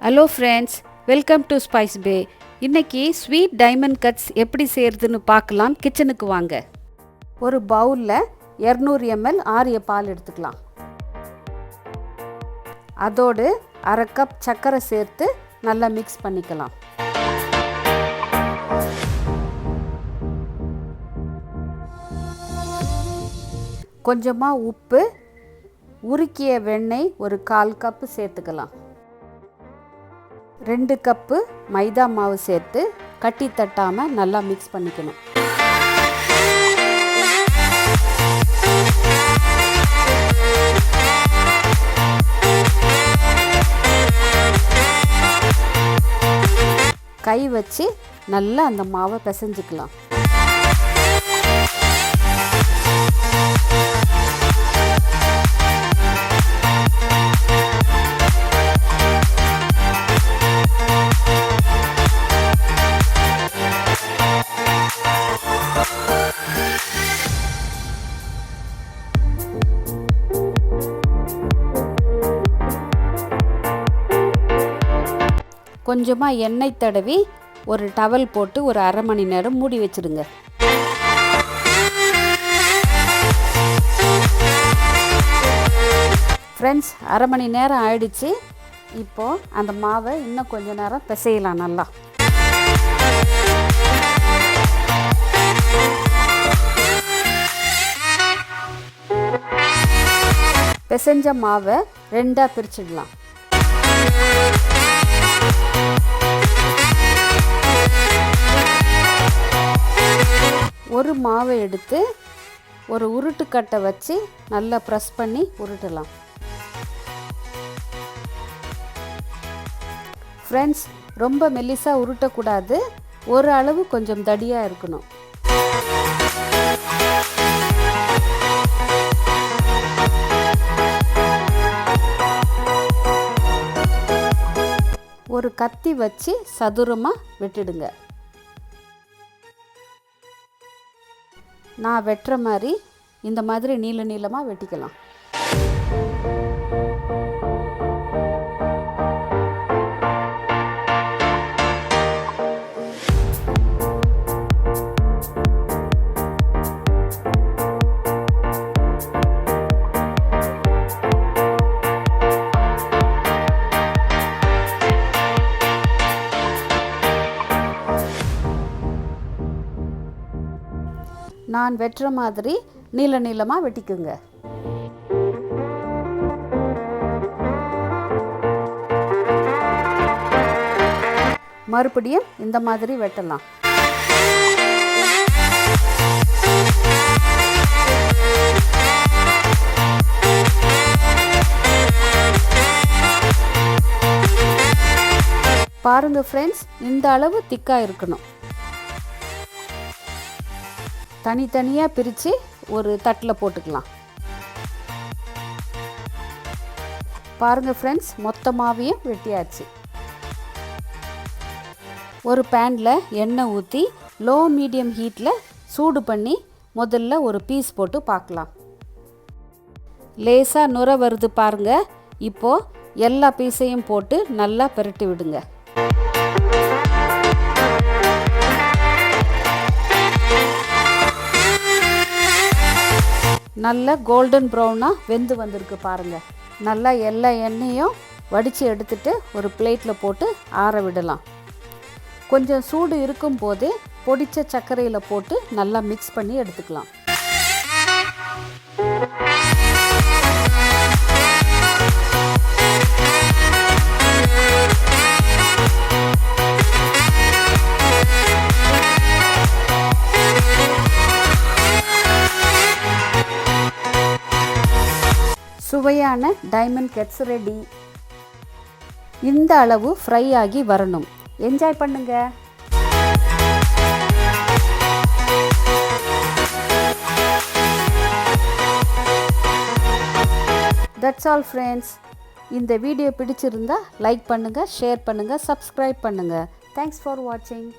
Hello friends, welcome to spice bay. இன்றைக்கி sweet diamond cuts எப்படி செய்கிறதுன்னு பார்க்கலாம். கிச்சனுக்கு வாங்க. ஒரு பவுலில் 200 ml ஆரிய பால் எடுத்துக்கலாம். அதோடு அரை கப் சர்க்கரை சேர்த்து நல்லா மிக்ஸ் பண்ணிக்கலாம். கொஞ்சமாக உப்பு, உருக்கிய வெண்ணெய் ஒரு 1/4 கப்பு சேர்த்துக்கலாம். 2 கப்பு மைதா மாவு சேர்த்து கட்டி தட்டாமல் நல்லா மிக்ஸ் பண்ணிக்கணும். கை வச்சு நல்லா அந்த மாவை பிசைஞ்சிக்கலாம். கொஞ்சமாக எண்ணெய் தடவி ஒரு டவல் போட்டு ஒரு அரை மணி நேரம் மூடி வச்சுடுங்க. ஃப்ரெண்ட்ஸ், அரை மணி நேரம் ஆயிடுச்சு. இப்போது அந்த மாவை இன்னும் கொஞ்ச நேரம் பிசையலாம். நல்லா பிசைஞ்ச மாவை 2ஆக பிரிச்சிடலாம். ஒரு மாவை எடுத்து ஒரு உருட்டுக்கட்டை வச்சு நல்லா ப்ரெஸ் பண்ணி உருட்டலாம். ஃப்ரெண்ட்ஸ், ரொம்ப மெல்லிசாக உருட்டக்கூடாது, ஒரு அளவு கொஞ்சம் தடியாக இருக்கணும். ஒரு கத்தி வச்சு சதுரமாக வெட்டிடுங்க. நான் வெட்டுற மாதிரி இந்த மாதிரி நீள நீளமாக வெட்டிக்கலாம். நான் வெட்டுற மாதிரி நீள நீளமாக வெட்டிக்குங்க. மறுபடியும் இந்த மாதிரி வெட்டலாம். பாருங்க ஃப்ரெண்ட்ஸ், இந்த அளவு திக்காக இருக்கணும். தனித்தனியாக பிரித்து ஒரு தட்டில் போட்டுக்கலாம். பாருங்கள் ஃப்ரெண்ட்ஸ், மொத்தமாகவையும் வெட்டியாச்சு. ஒரு பேனில் எண்ணெய் ஊற்றி லோ மீடியம் ஹீட்டில் சூடு பண்ணி முதல்ல ஒரு பீஸ் போட்டு பார்க்கலாம். லேசாக நுரை வருது பாருங்கள். இப்போது எல்லா பீஸையும் போட்டு நல்லா பிரட்டி விடுங்க. நல்லா கோல்டன் ப்ரௌனாக வெந்து வந்திருக்கு பாருங்கள். நல்லா எல்லா எண்ணெயும் வடித்து எடுத்துட்டு ஒரு பிளேட்டில் போட்டு ஆற விடலாம். கொஞ்சம் சூடு இருக்கும் போதே பொடிச்ச சர்க்கரையில் போட்டு நல்லா மிக்ஸ் பண்ணி எடுத்துக்கலாம். சுவையான டைமண்ட் கட்ஸ் ரெடி. இந்த அளவு ஃப்ரை ஆகி வரணும். என்ஜாய் பண்ணுங்க. That's all friends. இந்த வீடியோ பிடிச்சிருந்தா லைக் பண்ணுங்கள், ஷேர் பண்ணுங்கள், சப்ஸ்கிரைப் பண்ணுங்கள். தேங்க்ஸ் ஃபார் வாட்சிங்.